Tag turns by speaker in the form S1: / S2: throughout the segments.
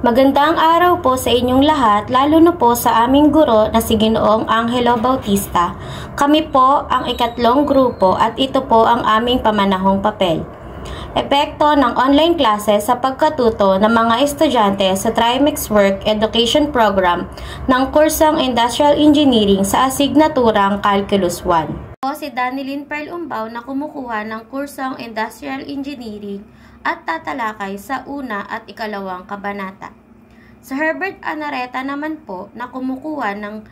S1: Magandang araw po sa inyong lahat, lalo na po sa aming guro na si Ginoong Angelo Bautista. Kami po ang ikatlong grupo at ito po ang aming pamanahong papel. Epekto ng online classes sa pagkatuto ng mga estudyante sa TRIMEX Work Education Program ng kursong Industrial Engineering sa asignaturang Calculus 1. Po si Danilyn Pearl Umbao na kumukuha ng kursong Industrial Engineering at tatalakay sa una at ikalawang kabanata. Sa Herbert Anareta naman po na kumukuha ng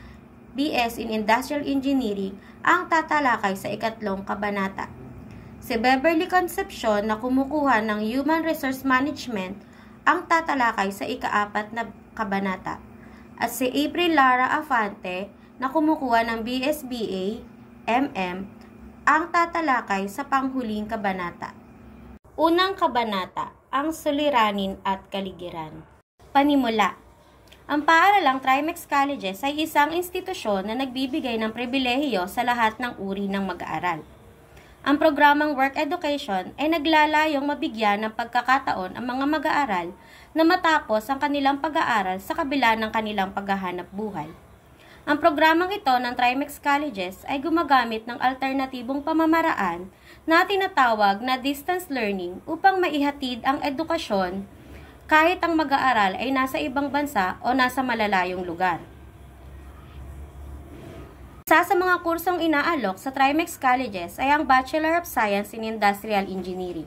S1: BS in Industrial Engineering ang tatalakay sa ikatlong kabanata. Si Beverly Concepcion na kumukuha ng Human Resource Management ang tatalakay sa ikaapat na kabanata. At si April Lara Afante na kumukuha ng BSBA MM ang tatalakay sa panghuling kabanata. Unang kabanata, ang suliranin at kaligiran. Panimula. Ang paaralang TRIMEX Colleges ay isang institusyon na nagbibigay ng pribilehiyo sa lahat ng uri ng mag-aaral. Ang programang Work Education ay naglalayong mabigyan ng pagkakataon ang mga mag-aaral na matapos ang kanilang pag-aaral sa kabila ng kanilang paghahanap buhay. Ang programang ito ng TRIMEX Colleges ay gumagamit ng alternatibong pamamaraan na tinatawag na distance learning upang maihatid ang edukasyon kahit ang mag-aaral ay nasa ibang bansa o nasa malalayong lugar. Isa sa mga kursong inaalok sa TRIMEX Colleges ay ang Bachelor of Science in Industrial Engineering.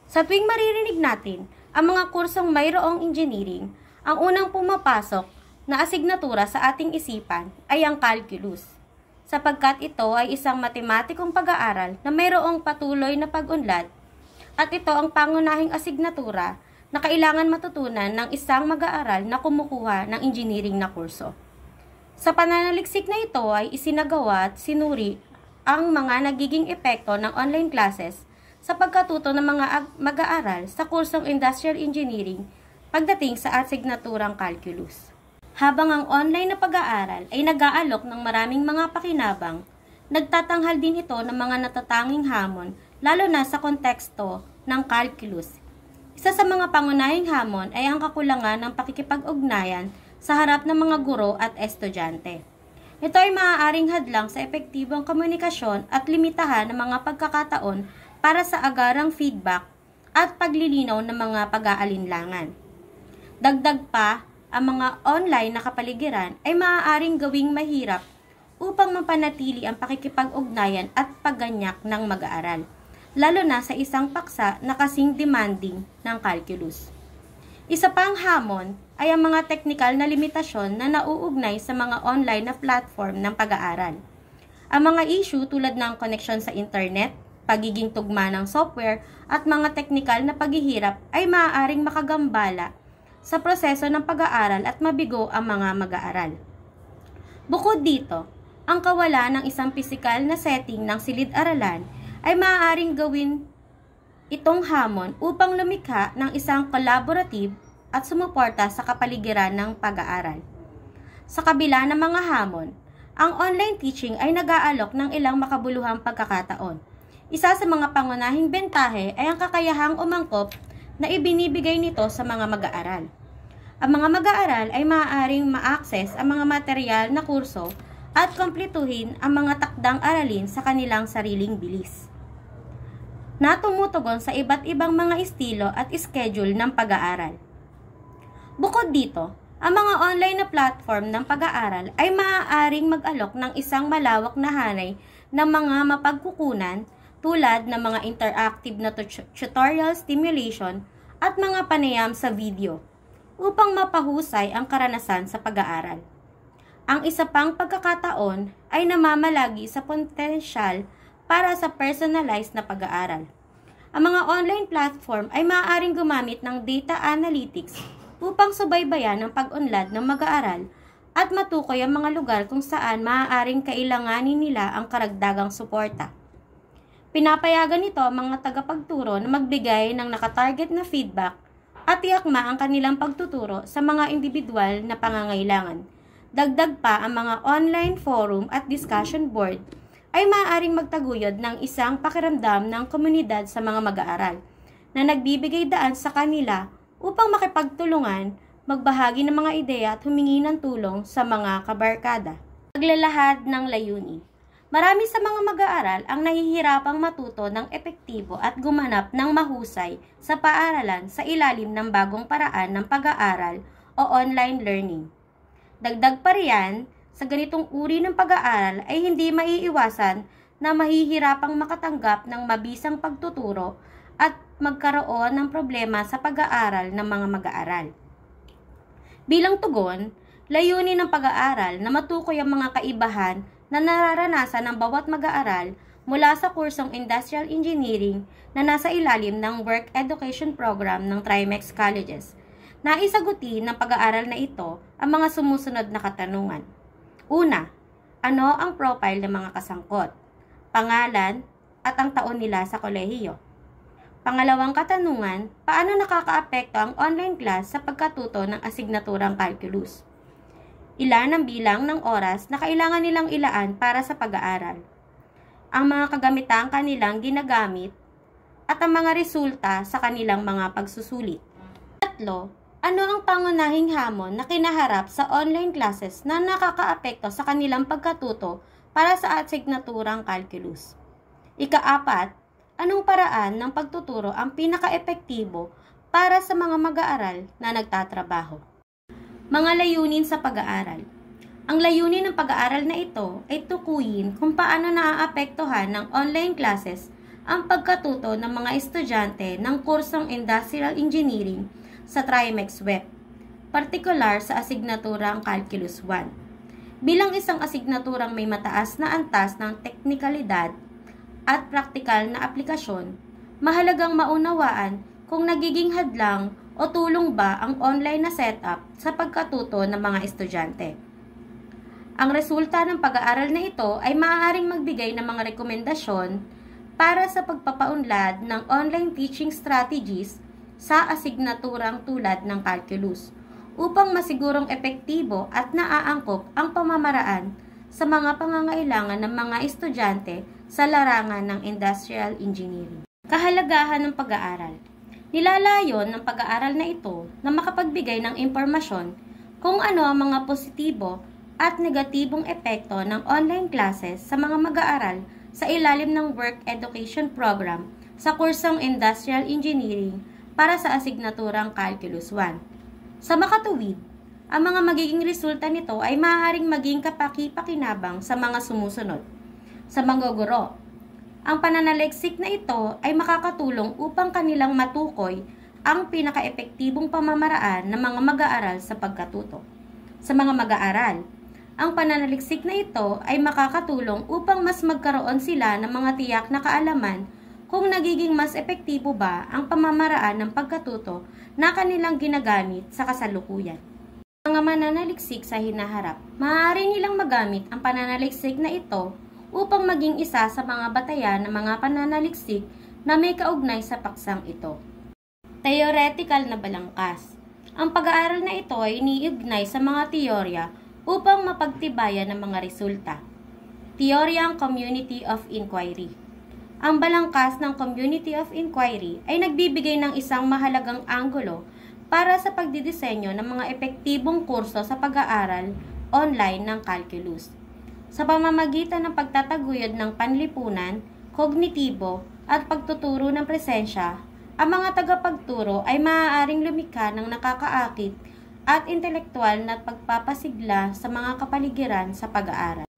S1: Sa tuwing maririnig natin ang mga kursong mayroong engineering, ang unang pumapasok na asignatura sa ating isipan ay ang calculus, sapagkat ito ay isang matematikong pag-aaral na mayroong patuloy na pag-unlad at ito ang pangunahing asignatura na kailangan matutunan ng isang mag-aaral na kumukuha ng engineering na kurso. Sa pananaliksik na ito ay isinagawa at sinuri ang mga nagiging epekto ng online classes sa pagkatuto ng mga mag-aaral sa kursong Industrial Engineering pagdating sa asignaturang calculus. Habang ang online na pag-aaral ay nag-aalok ng maraming mga pakinabang, nagtatanghal din ito ng mga natatanging hamon lalo na sa konteksto ng calculus. Isa sa mga pangunahing hamon ay ang kakulangan ng pakikipag-ugnayan sa harap ng mga guro at estudyante. Ito ay maaaring hadlang sa epektibong komunikasyon at limitahan ng mga pagkakataon para sa agarang feedback at paglilinaw ng mga pag-aalinlangan. Dagdag pa, ang mga online na kapaligiran ay maaaring gawing mahirap upang mapanatili ang pakikipag-ugnayan at pagganyak ng mag-aaral, lalo na sa isang paksa na kasing demanding ng calculus. Isa pang hamon ay ang mga teknikal na limitasyon na nauugnay sa mga online na platform ng pag-aaral. Ang mga issue tulad ng connection sa internet, pagiging tugma ng software at mga teknikal na paghihirap ay maaaring makagambala sa proseso ng pag-aaral at mabigo ang mga mag-aaral. Bukod dito, ang kawalan ng isang pisikal na setting ng silid-aralan ay maaaring gawin itong hamon upang lumikha ng isang collaborative at sumuporta sa kapaligiran ng pag-aaral. Sa kabila ng mga hamon, ang online teaching ay nag-aalok ng ilang makabuluhang pagkakataon. Isa sa mga pangunahing bentahe ay ang kakayahang umangkop na ibinibigay nito sa mga mag-aaral. Ang mga mag-aaral ay maaaring ma-access ang mga material na kurso at kumpletuhin ang mga takdang aralin sa kanilang sariling bilis, na tumutugon sa iba't ibang mga estilo at schedule ng pag-aaral. Bukod dito, ang mga online na platform ng pag-aaral ay maaaring mag-alok ng isang malawak na hanay ng mga mapagkukunan tulad ng mga interactive na tutorial stimulation at mga panayam sa video upang mapahusay ang karanasan sa pag-aaral. Ang isa pang pagkakataon ay namamalagi sa potensyal para sa personalized na pag-aaral. Ang mga online platform ay maaaring gumamit ng data analytics upang subaybayan ang pag-unlad ng mag-aaral at matukoy ang mga lugar kung saan maaaring kailanganin nila ang karagdagang suporta. Pinapayagan nito ang mga tagapagturo na magbigay ng nakatarget na feedback at iakma ang kanilang pagtuturo sa mga individual na pangangailangan. Dagdag pa, ang mga online forum at discussion board ay maaaring magtaguyod ng isang pakiramdam ng komunidad sa mga mag-aaral na nagbibigay daan sa kanila upang makipagtulungan magbahagi ng mga ideya at humingi ng tulong sa mga kabarkada. Paglalahad ng layunin. Marami sa mga mag-aaral ang nahihirapang matuto ng epektibo at gumanap ng mahusay sa paaralan sa ilalim ng bagong paraan ng pag-aaral o online learning. Dagdag pa riyan, sa ganitong uri ng pag-aaral ay hindi maiiwasan na mahihirapang makatanggap ng mabisang pagtuturo at magkaroon ng problema sa pag-aaral ng mga mag-aaral. Bilang tugon, layunin ng pag-aaral na matukoy ang mga kaibahan na nararanasan ng bawat mag-aaral mula sa kursong Industrial Engineering na nasa ilalim ng Work Education Program ng TRIMEX Colleges. Naisagutin ng pag-aaral na ito ang mga sumusunod na katanungan. Una, ano ang profile ng mga kasangkot? Pangalan at ang taon nila sa kolehiyo. Pangalawang katanungan, paano nakakaapekto ang online class sa pagkatuto ng asignaturang calculus? Ilan ang bilang ng oras na kailangan nilang ilaan para sa pag-aaral? Ang mga kagamitang kanilang ginagamit at ang mga resulta sa kanilang mga pagsusulit. Tatlo, ano ang pangunahing hamon na kinaharap sa online classes na nakakaapekto sa kanilang pagkatuto para sa asignaturang calculus? Ika-apat, anong paraan ng pagtuturo ang pinaka-epektibo para sa mga mag-aaral na nagtatrabaho? Mga layunin sa pag-aaral. Ang layunin ng pag-aaral na ito ay tukuyin kung paano naaapektuhan ng online classes ang pagkatuto ng mga estudyante ng kursong Industrial Engineering sa TRIMEX Web, partikular sa asignaturang Calculus 1. Bilang isang asignaturang may mataas na antas ng teknikalidad at praktikal na aplikasyon, mahalagang maunawaan kung nagiging hadlang o tulong ba ang online na setup sa pagkatuto ng mga estudyante. Ang resulta ng pag-aaral na ito ay maaaring magbigay ng mga rekomendasyon para sa pagpapaunlad ng online teaching strategies sa asignaturang tulad ng calculus upang masigurong epektibo at naaangkop ang pamamaraan sa mga pangangailangan ng mga estudyante sa larangan ng industrial engineering. Kahalagahan ng pag-aaral. Nilalayon ng pag-aaral na ito na makapagbigay ng impormasyon kung ano ang mga positibo at negatibong epekto ng online classes sa mga mag-aaral sa ilalim ng Work Education Program sa kursong Industrial Engineering para sa asignaturang Calculus 1. Sa makatuwid, ang mga magiging resulta nito ay maaaring maging kapaki-pakinabang sa mga sumusunod. Sa mangguguro, ang pananaliksik na ito ay makakatulong upang kanilang matukoy ang pinaka-epektibong pamamaraan ng mga mag-aaral sa pagkatuto. Sa mga mag-aaral, ang pananaliksik na ito ay makakatulong upang mas magkaroon sila ng mga tiyak na kaalaman kung nagiging mas epektibo ba ang pamamaraan ng pagkatuto na kanilang ginagamit sa kasalukuyan. Mga mananaliksik sa hinaharap, maaari nilang magamit ang pananaliksik na ito upang maging isa sa mga batayan ng mga pananaliksik na may kaugnay sa paksang ito. Theoretical na balangkas. Ang pag-aaral na ito ay iniugnay sa mga teorya upang mapagtibayan ng mga resulta. Teoryang Community of Inquiry. Ang balangkas ng Community of Inquiry ay nagbibigay ng isang mahalagang anggulo para sa pagdidisenyo ng mga epektibong kurso sa pag-aaral online ng calculus. Sa pamamagitan ng pagtataguyod ng panlipunan, kognitibo, at pagtuturo ng presensya, ang mga tagapagturo ay maaaring lumikha ng nakakaakit at intelektual na pagpapasigla sa mga kapaligiran sa pag-aaral.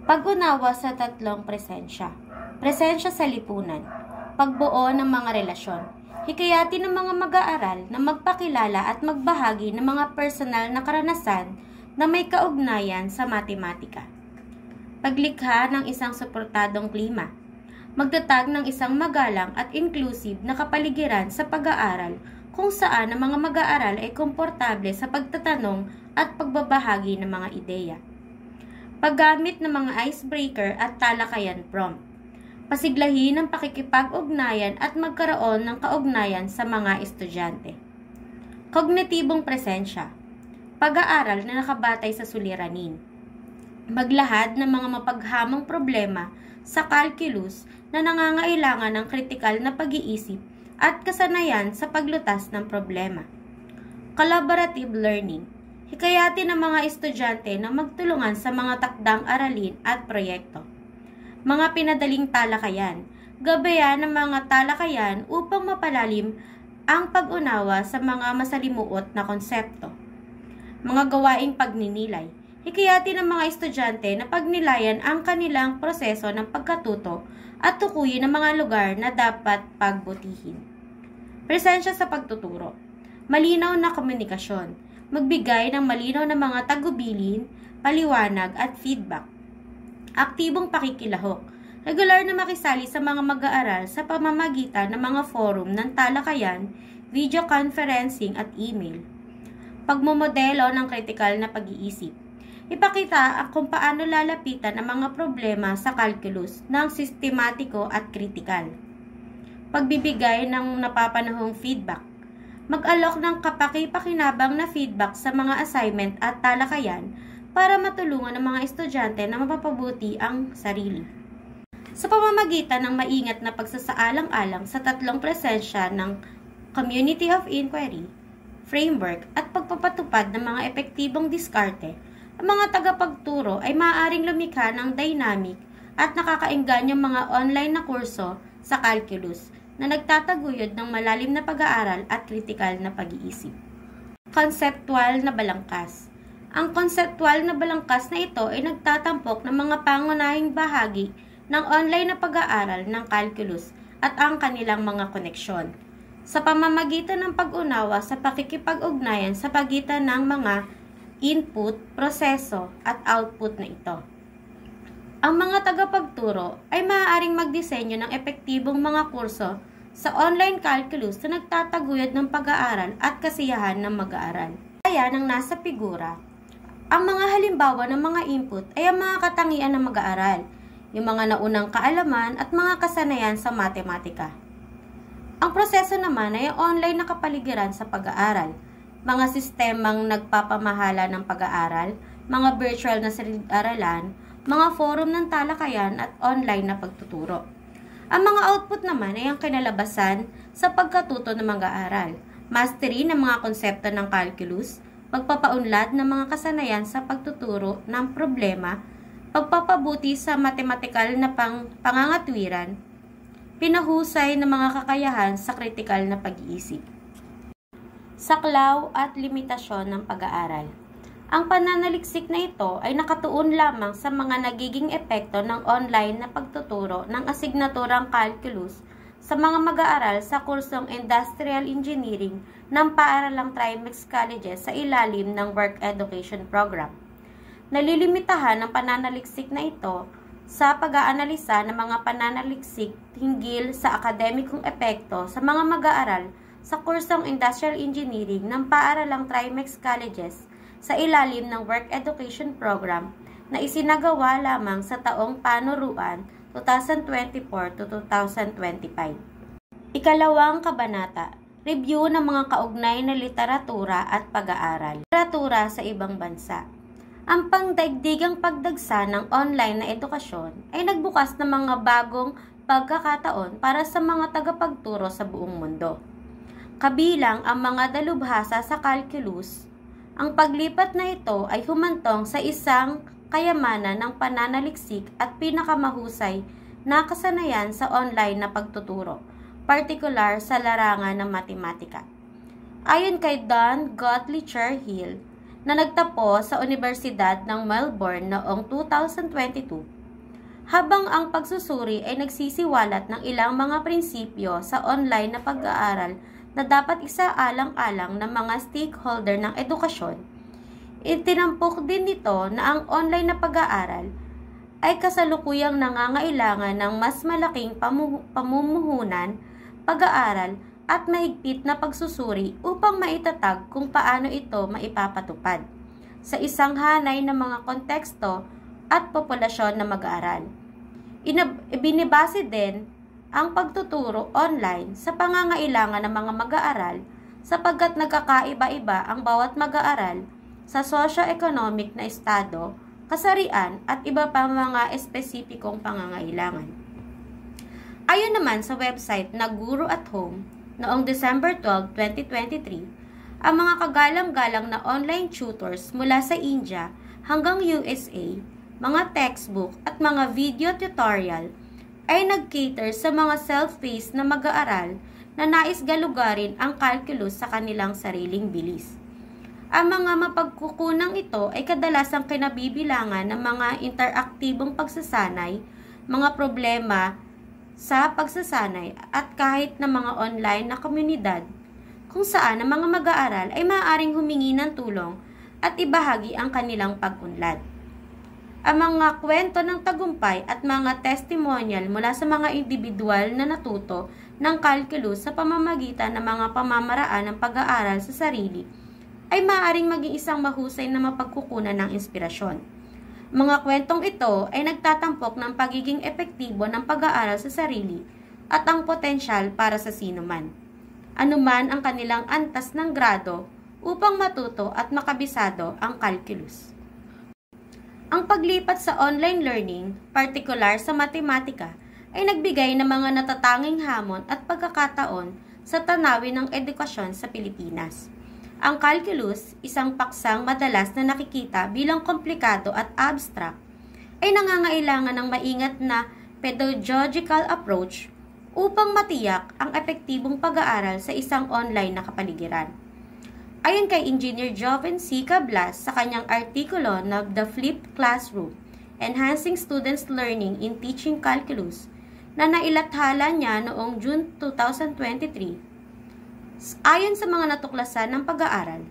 S1: Pag-unawa sa tatlong presensya. Presensya sa lipunan. Pagbuo ng mga relasyon. Hikayatin ng mga mag-aaral na magpakilala at magbahagi ng mga personal na karanasan na may kaugnayan sa matematika. Paglikha ng isang suportadong klima. Magtatag ng isang magalang at inclusive na kapaligiran sa pag-aaral kung saan ang mga mag-aaral ay komportable sa pagtatanong at pagbabahagi ng mga ideya. Paggamit ng mga icebreaker at talakayan prompt. Pasiglahin ang pakikipag-ugnayan at magkaroon ng kaugnayan sa mga estudyante. Kognitibong presensya. Pag-aaral na nakabatay sa suliranin. Maglahad ng mga mapaghamong problema sa calculus na nangangailangan ng kritikal na pag-iisip at kasanayan sa paglutas ng problema. Collaborative learning. Hikayatin ng mga estudyante na magtulungan sa mga takdang aralin at proyekto. Mga pinadaling talakayan. Gabayan ng mga talakayan upang mapalalim ang pag-unawa sa mga masalimuot na konsepto. Mga gawaing pagninilay. Hikayatin ng mga estudyante na pagnilayan ang kanilang proseso ng pagkatuto at tukuyin ang mga lugar na dapat pagbutihin. Presensya sa pagtuturo. Malinaw na komunikasyon. Magbigay ng malinaw na mga tagubilin, paliwanag at feedback. Aktibong pakikilahok. Regular na makisali sa mga mag-aaral sa pamamagitan ng mga forum ng talakayan, video conferencing at email. Pagmomodelo ng kritikal na pag-iisip. Ipakita kung paano lalapitan ang mga problema sa calculus ng sistematiko at kritikal. Pagbibigay ng napapanahong feedback. Mag-alok ng kapaki-pakinabang na feedback sa mga assignment at talakayan para matulungan ang mga estudyante na mapapabuti ang sarili. Sa pamamagitan ng maingat na pagsasaalang-alang sa tatlong presensya ng Community of Inquiry, Framework at pagpapatupad ng mga epektibong diskarte, ang mga tagapagturo ay maaaring lumikha ng dynamic at nakakaingganyang mga online na kurso sa calculus na nagtataguyod ng malalim na pag-aaral at kritikal na pag-iisip. Konseptual na balangkas. Ang konseptual na balangkas na ito ay nagtatampok ng mga pangunahing bahagi ng online na pag-aaral ng calculus at ang kanilang mga koneksyon sa pamamagitan ng pag-unawa sa pakikipag-ugnayan sa pagitan ng mga input, proseso at output na ito. Ang mga tagapagturo ay maaaring magdisenyo ng epektibong mga kurso sa online calculus na nagtataguyod ng pag-aaral at kasiyahan ng mag-aaral. Kaya ng nasa figura, ang mga halimbawa ng mga input ay ang mga katangian ng mag-aaral, yung mga naunang kaalaman at mga kasanayan sa matematika. Ang proseso naman ay online na kapaligiran sa pag-aaral, mga sistemang nagpapamahala ng pag-aaral, mga virtual na silid-aralan, mga forum ng talakayan at online na pagtuturo. Ang mga output naman ay ang kinalabasan sa pagkatuto ng mag-aaral, mastery ng mga konsepto ng calculus, pagpapaunlad ng mga kasanayan sa pagtuturo ng problema, pagpapabuti sa matematikal na pangangatwiran, pinahusay ng mga kakayahan sa kritikal na pag-iisip. Saklaw at limitasyon ng pag-aaral. Ang pananaliksik na ito ay nakatuon lamang sa mga nagiging epekto ng online na pagtuturo ng asignaturang calculus sa mga mag-aaral sa kursong Industrial Engineering ng paaralang TRIMEX Colleges sa ilalim ng Work Education Program. Nalilimitahan ang pananaliksik na ito sa pag-aanalisa ng mga pananaliksik hinggil sa akademikong epekto sa mga mag-aaral sa kursong Industrial Engineering ng paaralang TRIMEX Colleges sa ilalim ng Work Education Program na isinagawa lamang sa taong panuruan 2024 to 2025. Ikalawang kabanata, review ng mga kaugnay na literatura at pag-aaral. Literatura sa ibang bansa. Ang pangdaigdigang pagdagsa ng online na edukasyon ay nagbukas ng mga bagong pagkakataon para sa mga tagapagturo sa buong mundo. Kabilang ang mga dalubhasa sa calculus. Ang paglipat na ito ay humantong sa isang kayamanan ng pananaliksik at pinakamahusay na kasanayan sa online na pagtuturo, partikular sa larangan ng matematika. Ayon kay Don Gottlicher Hill, na nagtapos sa Universidad ng Melbourne noong 2022, habang ang pagsusuri ay nagsisiwalat ng ilang mga prinsipyo sa online na pag-aaral na dapat isaalang-alang ng mga stakeholder ng edukasyon, itinampok din nito na ang online na pag-aaral ay kasalukuyang nangangailangan ng mas malaking pamumuhunan, pag-aaral at mahigpit na pagsusuri upang maitatag kung paano ito maipapatupad sa isang hanay ng mga konteksto at populasyon na mag-aaral. Ibinibase din ang pagtuturo online sa pangangailangan ng mga mag-aaral sapagkat nagkakaiba-iba ang bawat mag-aaral sa socio-economic na estado, kasarian at iba pang mga espesipikong pangangailangan. Ayon naman sa website na Guru at Home, noong December 12, 2023, ang mga kagalang-galang na online tutors mula sa India hanggang USA, mga textbook at mga video tutorial ay nag-cater sa mga self-paced na mag-aaral na nais galugarin ang calculus sa kanilang sariling bilis. Ang mga mapagkukunang ito ay kadalasang kinabibilangan ng mga interaktibong pagsasanay, mga problema sa pagsasanay at kahit na mga online na komunidad kung saan ang mga mag-aaral ay maaaring humingi ng tulong at ibahagi ang kanilang pag-unlad. Ang mga kwento ng tagumpay at mga testimonial mula sa mga individual na natuto ng calculus sa pamamagitan ng mga pamamaraan ng pag-aaral sa sarili ay maaaring maging isang mahusay na mapagkukunan ng inspirasyon. Mga kwentong ito ay nagtatampok ng pagiging epektibo ng pag-aaral sa sarili at ang potensyal para sa sinuman, anuman ang kanilang antas ng grado upang matuto at makabisado ang calculus. Ang paglipat sa online learning, partikular sa matematika, ay nagbigay ng mga natatanging hamon at pagkakataon sa tanawin ng edukasyon sa Pilipinas. Ang calculus, isang paksang madalas na nakikita bilang komplikado at abstract, ay nangangailangan ng maingat na pedagogical approach upang matiyak ang epektibong pag-aaral sa isang online na kapaligiran. Ayon kay Engineer Joven C. Cablas sa kanyang artikulo na The Flipped Classroom, Enhancing Students' Learning in Teaching Calculus, na nailathala niya noong June 2023, ayon sa mga natuklasan ng pag-aaral,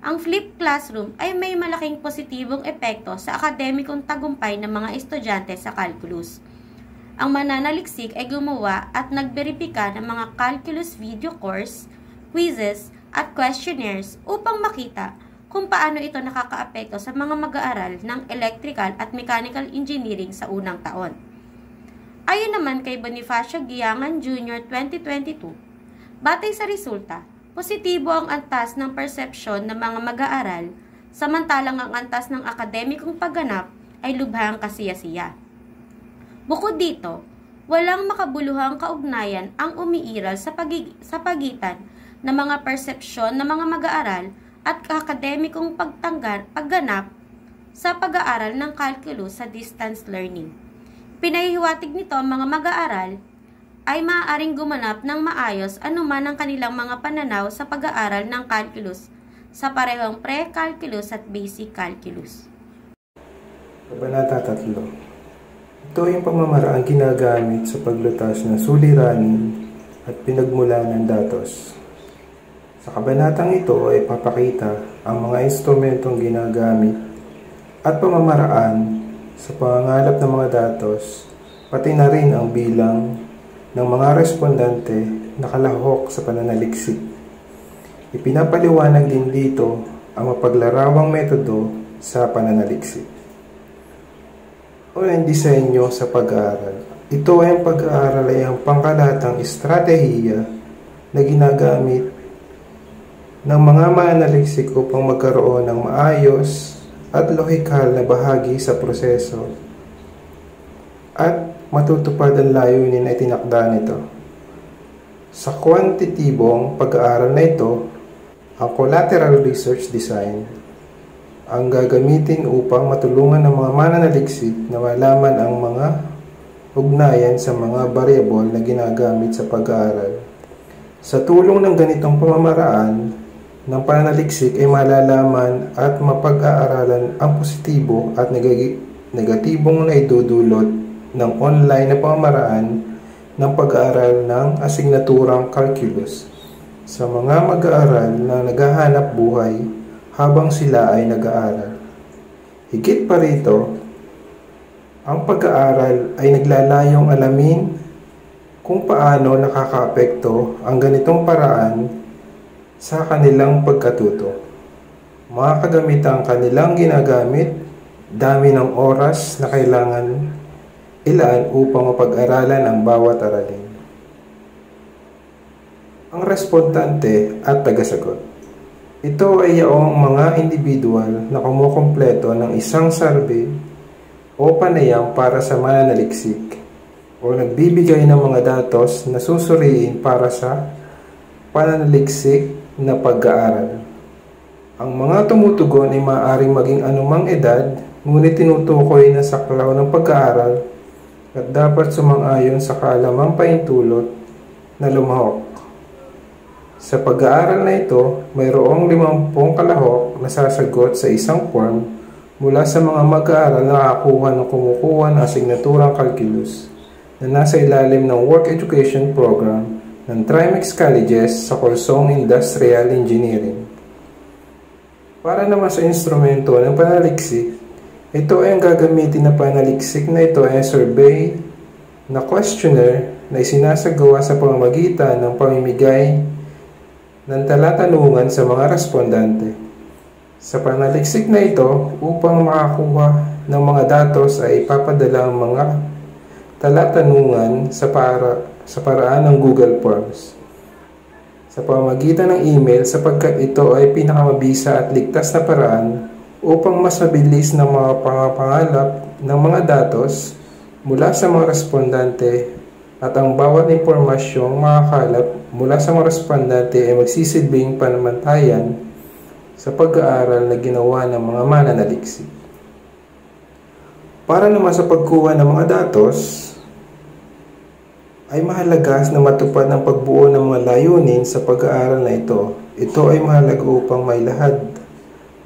S1: ang flipped classroom ay may malaking positibong epekto sa akademikong tagumpay ng mga estudyante sa calculus. Ang mananaliksik ay gumawa at nagberipika ng mga calculus video course, quizzes, at questionnaires upang makita kung paano ito nakakaapekto sa mga mag-aaral ng electrical at mechanical engineering sa unang taon. Ayon naman kay Bonifacio Giangan Jr. 2022, batay sa resulta, positibo ang antas ng persepsyon ng mga mag-aaral, samantalang ang antas ng akademikong pagganap ay lubhang kasiyasiya. Bukod dito, walang makabuluhang kaugnayan ang umiiral sa pagitan ng mga persepsyon ng mga mag-aaral at akademikong pagganap sa pag-aaral ng calculus sa distance learning. Pinahihiwatig nito ang mga mag-aaral ay maaaring gumanap ng maayos anuman ang kanilang mga pananaw sa pag-aaral ng calculus sa parehong pre-calculus at basic calculus.
S2: Kabanata 3. Ito ay yung pamamaraang ginagamit sa paglutas ng suliranin at pinagmulan ng datos. Sa kabanatang ito ay papakita ang mga instrumentong ginagamit at pamamaraan sa pangangalap ng mga datos, pati na rin ang bilang ng mga respondente nakalahok sa pananaliksik. Ipinapaliwanag din dito ang mapaglarawang metodo sa pananaliksik o ang disenyo sa pag-aaral. Ito ay ang pag-aaral ay ang pangkalatang estratehiya na ginagamit ng mga mananaliksik upang magkaroon ng maayos at lohikal na bahagi sa proseso at matutupad ang layunin na itinakda nito. Sa kwantitibong pag-aaral na ito, ang collateral research design ang gagamitin upang matulungan ng mga mananaliksik na malaman ang mga ugnayan sa mga variable na ginagamit sa pag-aaral. Sa tulong ng ganitong pamamaraan ng pananaliksik ay malalaman at mapag-aaralan ang positibo at negatibong naidudulot ng online na pamamaraan ng pag-aaral ng asignaturang calculus sa mga mag-aaral na naghahanap buhay habang sila ay nag-aaral. Higit pa rito, ang pag-aaral ay naglalayong alamin kung paano nakakaapekto ang ganitong paraan sa kanilang pagkatuto. Mga kagamitang kanilang ginagamit, dami ng oras na kailangan ilaan upang mapag-aralan ang bawat aralin. Ang respondente at tagasagot. Ito ay yaong mga individual na kumukumpleto ng isang survey o panayam para sa mananaliksik o nagbibigay ng mga datos na susuriin para sa pananaliksik na pag-aaral. Ang mga tumutugon ay maaaring maging anumang edad, ngunit tinutukoy na saklaw ng pag-aaral at dapat sumang-ayon sa kaalamang paintulot na lumahok. Sa pag-aaral na ito, mayroong 50 kalahok na sasagot sa isang form mula sa mga mag-aaral na nakakuha ng kumukuha ng asignaturang calculus na nasa ilalim ng Work Education Program ng TRIMEX Colleges sa kursong Industrial Engineering. Para naman sa instrumento ng panaliksik, ito ay ang gagamitin na panaliksik na ito ay survey na questionnaire na isinasagawa sa pamamagitan ng pamimigay ng talatanungan sa mga respondente. Sa panaliksik na ito, upang makakuha ng mga datos ay ipapadala ang mga talatanungan sa paraan ng Google Forms sa pamamagitan ng email sapagkat ito ay pinakamabisa at ligtas na paraan upang mas mabilis na mga pangapangalap ng mga datos mula sa mga respondente at ang bawat impormasyong makakalap mula sa mga respondente ay magsisilbing panamantayan sa pag-aaral na ginawa ng mga mananaliksik. Para naman sa pagkuha ng mga datos, ay mahalaga na matupad ng pagbuo ng mga layunin sa pag-aaral na ito. Ito ay mahalaga upang mailahad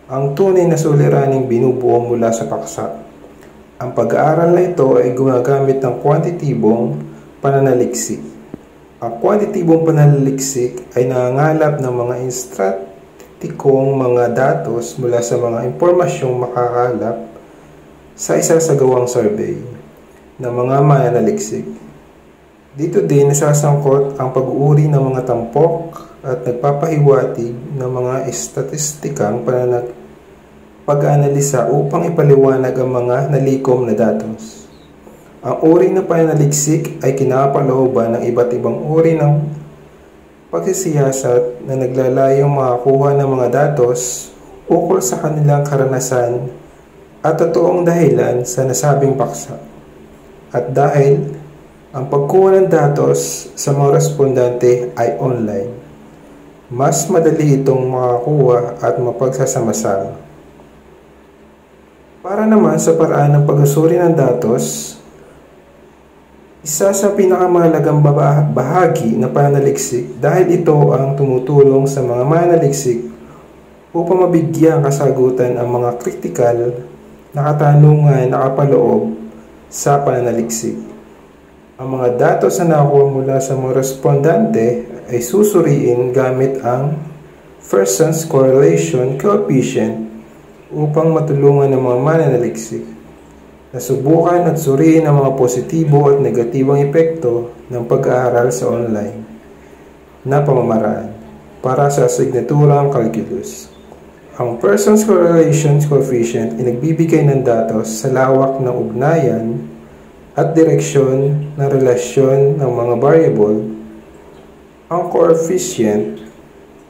S2: ang tunay na suliraning binubuo mula sa paksa. Ang pag-aaral na ito ay gumagamit ng kwantitibong pananaliksik. Ang kwantitibong pananaliksik ay nangangalap ng mga statikong mga datos mula sa mga impormasyong makakalap sa isasagawang survey ng mga mananaliksik. Dito din nasasangkot ang pag-uuri ng mga tampok at nagpapahiwatig ng mga estatistikang pag-analisa upang ipaliwanag ang mga nalikom na datos. Ang uri ng pananaliksik ay kinapalooban ng iba't ibang uri ng pagsisiyasat na naglalayong makakuha ng mga datos ukol sa kanilang karanasan at totoong dahilan sa nasabing paksa. At dahil ang pagkuha ng datos sa mga respondente ay online, mas madali itong makakuha at mapagsasama-sama. Para naman sa paraan ng pag-usuri ng datos, isa sa pinakamahalagang bahagi ng pananaliksik dahil ito ang tumutulong sa mga mananaliksik upang mabigyan kasagutan ang mga kritikal na katanungan na nakapaloob sa pananaliksik. Ang mga datos na nakuha mula sa mga respondente ay susuriin gamit ang Pearson's Correlation Coefficient upang matulungan ng mga mananaliksik na subukan at suriin ang mga positibo at negatibong epekto ng pag-aaral sa online na pamamaraan para sa asignaturang calculus. Ang Pearson's Correlation Coefficient ay nagbibigay ng datos sa lawak ng ugnayan at direksyon ng relasyon ng mga variable. Ang coefficient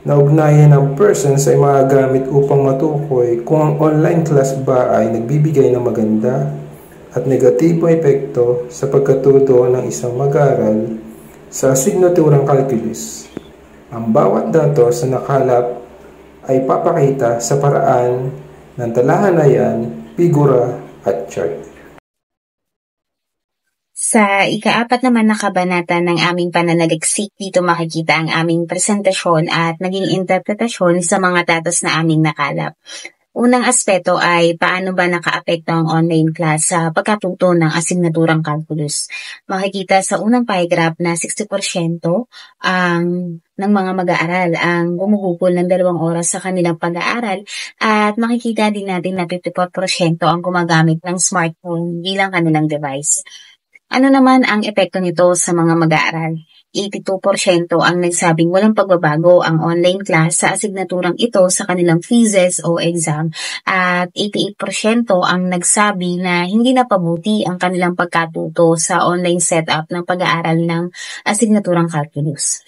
S2: na ugnayan ng Pearson's ay magagamit upang matukoy kung ang online class ba ay nagbibigay ng maganda at negatibong epekto sa pagkatuto ng isang mag-aaral sa asignaturang calculus. Ang bawat datos na nakalap ay papakita sa paraan ng talahanayan, figura at chart.
S3: Sa ika-4 naman na kabanata ng aming pananaliksik, dito makikita ang aming presentasyon at naging interpretasyon sa mga datos na aming nakalap. Unang aspeto ay paano ba nakaapekto ang online class sa pagkatuto ng asignaturang calculus. Makikita sa unang paragraph na 60% ng mga mag-aaral ang gumugugol ng 2 oras sa kanilang pag-aaral at makikita din natin na 54% ang gumagamit ng smartphone bilang kanilang device. Ano naman ang epekto nito sa mga mag-aaral? 82% ang nagsabing walang pagbabago ang online class sa asignaturang ito sa kanilang quizzes o exam at 88% ang nagsabi na hindi napabuti ang kanilang pagkatuto sa online setup ng pag-aaral ng asignaturang calculus.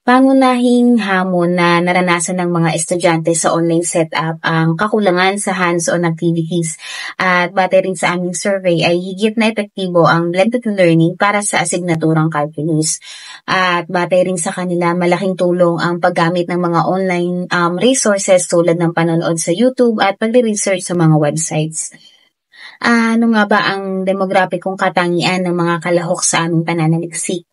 S3: Pangunahing hamon na naranasan ng mga estudyante sa online setup ang kakulangan sa hands-on activities at batay rin sa aming survey ay higit na epektibo ang blended learning para sa asignaturang calculus. At batay rin sa kanila, malaking tulong ang paggamit ng mga online resources tulad ng panonood sa YouTube at pagre-research sa mga websites. Ano nga ba ang demograpikong katangian ng mga kalahok sa aming pananaliksik?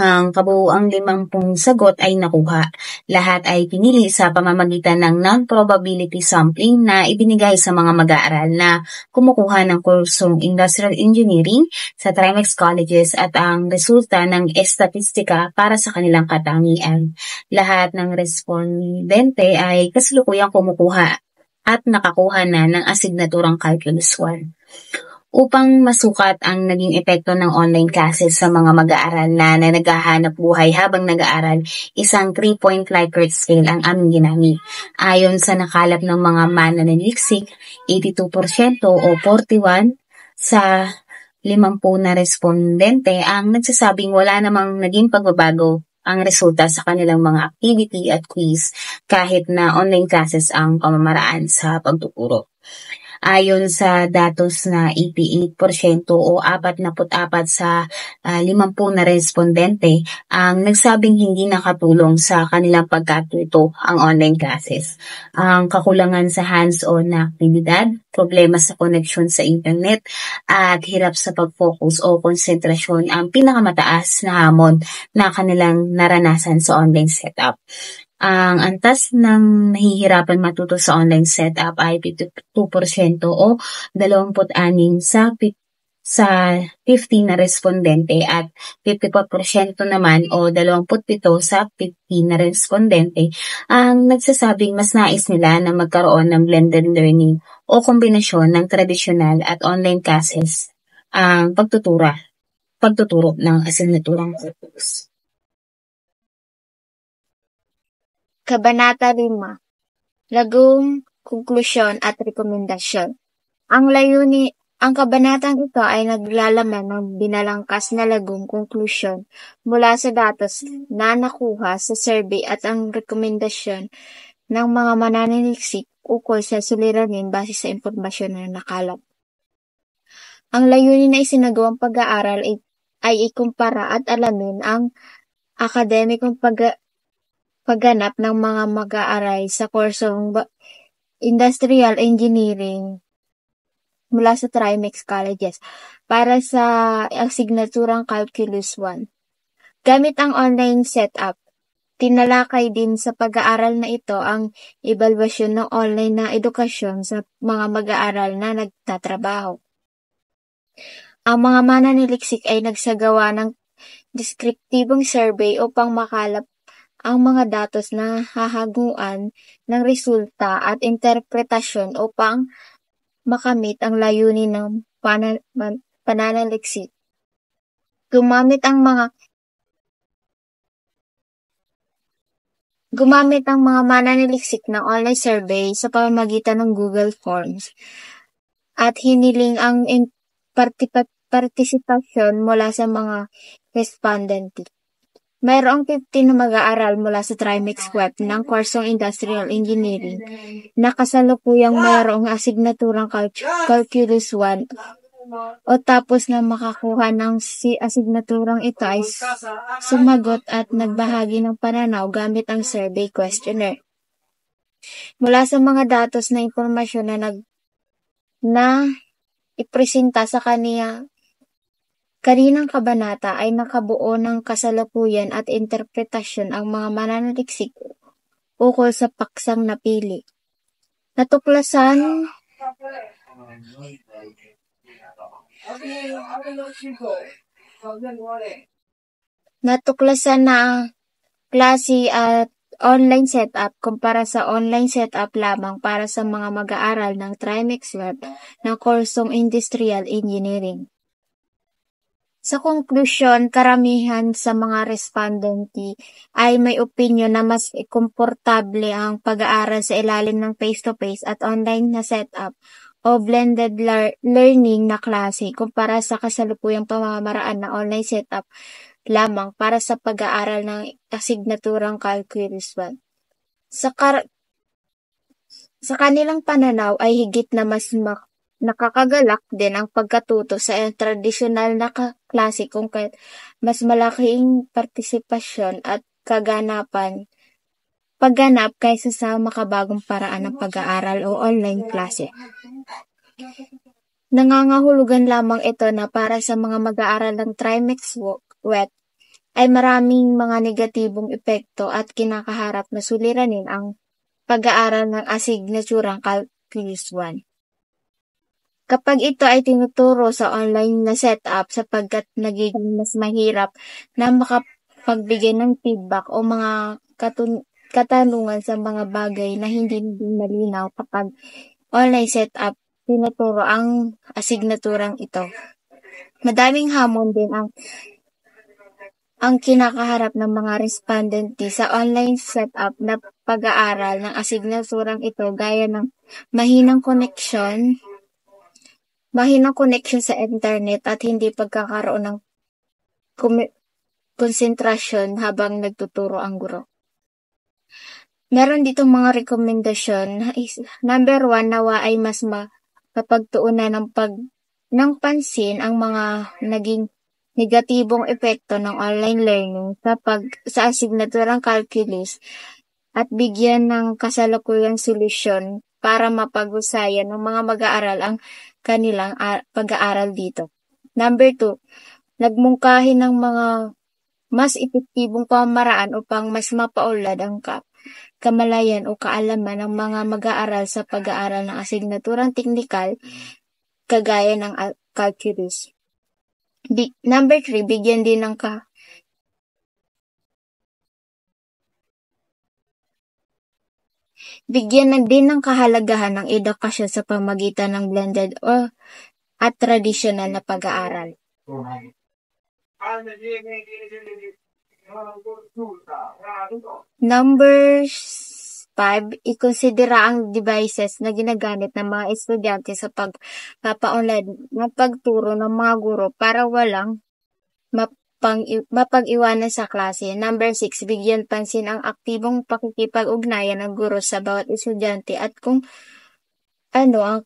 S3: Ang kabuuang 50 sagot ay nakuha. Lahat ay pinili sa pamamagitan ng non-probability sampling na ibinigay sa mga mag-aaral na kumukuha ng kursong Industrial Engineering sa TRIMEX colleges at ang resulta ng estatistika para sa kanilang katangian. Lahat ng respondente ay kasalukuyang kumukuha at nakakuha na ng asignaturang Calculus 1. Upang masukat ang naging epekto ng online classes sa mga mag-aaral na naghahanap buhay habang nag-aaral, isang 3-point Likert scale ang aming ginamit. Ayon sa nakalap ng mga mananaliksik, 82% o 41 sa 50 na respondente ang nagsasabing wala namang naging pagbabago ang resulta sa kanilang mga activity at quiz kahit na online classes ang pamamaraan sa pagtuturo. Ayon sa datos na 88% o 44 sa 50 na respondente ang nagsabing hindi nakatulong sa kanilang pagkatuto ang online classes. Ang kakulangan sa hands-on na aktibidad, problema sa connection sa internet at hirap sa pag-focus o konsentrasyon ang pinakamataas na hamon na kanilang naranasan sa online setup. Ang antas ng nahihirapan matuto sa online setup ay 52% o 26 sa 50 na respondente at 54% naman o 27 sa 50 na respondente ang nagsasabing mas nais nila na magkaroon ng blended learning o kombinasyon ng tradisyonal at online classes ang pagtuturo ng asignaturang calculus.
S4: Kabanata 5. Lagong konklusyon at rekomendasyon. Ang kabanatang ito ay naglalaman ng binalangkas na lagong konklusyon mula sa datos na nakuha sa survey at ang rekomendasyon ng mga mananaliksik ukol sa suliranin base sa impormasyon na nakalap. Ang layunin na isinagawang pag-aaral ay ikumpara at alamin ang akademikong pagganap ng mga mag-aaral sa kursong Industrial Engineering mula sa TRIMEX colleges para sa asignaturang Calculus 1. Gamit ang online setup, tinalakay din sa pag-aaral na ito ang ebalwasyon ng online na edukasyon sa mga mag-aaral na nagtatrabaho. Ang mga mananaliksik ay nagsagawa ng deskriptibong survey upang makalap ang mga datos na hahaguan ng resulta at interpretasyon upang makamit ang layunin ng pananaliksik. Gumamit ang mga mananaliksik ng online survey sa pamamagitan ng Google Forms at hiniling ang partisipasyon mula sa mga respondente. Mayroong 15 na mag-aaral mula sa TRIMEX web ng kursong Industrial Engineering na kasalukuyang mayroong asignaturang Calculus 1 o tapos na makakuha ng asignaturang ito ay sumagot at nagbahagi ng pananaw gamit ang survey questionnaire. Mula sa mga datos na impormasyon na ipresenta sa kaninang kabanata ay nakabuo ng kasalukuyan at interpretasyon ang mga mananaliksik ukol sa paksang napili. Natuklasan na klase at online setup kumpara sa online setup lamang para sa mga mag-aaral ng TRIMEX web ng kursong Industrial Engineering. Sa konklusyon, karamihan sa mga respondente ay may opinyon na mas komportable ang pag-aaral sa ilalim ng face-to-face at online na setup o blended learning na klase kumpara sa kasalukuyang pamamaraan na online setup lamang para sa pag-aaral ng asignaturang Calculus 1. Sa kanilang pananaw ay higit na mas nakakagalak din ang pagkatuto sa tradisyonal na klase kung kaya't mas malaking partisipasyon at pagganap kaysa sa makabagong paraan ng pag-aaral o online klase. Nangangahulugan lamang ito na para sa mga mag-aaral ng TRIMEX WET ay maraming mga negatibong epekto at kinakaharap na suliranin ang pag-aaral ng asignaturang Calculus 1. Kapag ito ay tinuturo sa online na setup sapagkat nagiging mas mahirap na makapagbigay ng feedback o mga katanungan sa mga bagay na hindi malinaw kapag online setup tinuturo ang asignaturang ito. Madaming hamon din ang kinakaharap ng mga respondente sa online setup na pag-aaral ng asignaturang ito gaya ng mahinang connection sa internet at hindi pagkakaroon ng konsentrasyon habang nagtuturo ang guro. Meron ditong mga rekomendasyon. Number 1, nawa ay mas mapagtuunan ng pansin ang mga naging negatibong epekto ng online learning sa asignaturang calculus at bigyan ng kasalukuyang solusyon para mapag-usayan ng mga mag-aaral ang kanilang pag-aaral dito. Number 2, nagmungkahi ng mga mas epektibong pamaraan upang mas mapaunlad ang kamalayan o kaalaman ng mga mag-aaral sa pag-aaral ng asignaturang teknikal kagaya ng calculus. Number 3, bigyan din ng kahalagahan ng edukasyon sa pamagitan ng blended at traditional na pag-aaral. Number 5, ikonsidera ang devices na ginagamit ng mga estudyante sa pagpapa-online ng pagturo ng mga guro para walang mapag-iwanan sa klase. Number 6, bigyan pansin ang aktibong pakikipag-ugnayan ng guro sa bawat estudyante at kung ano ang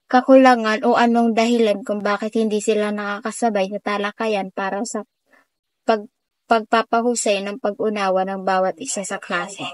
S4: kakulangan o anong dahilan kung bakit hindi sila nakakasabay sa talakayan para sa pagpapahusay ng pag-unawa ng bawat isa sa klase.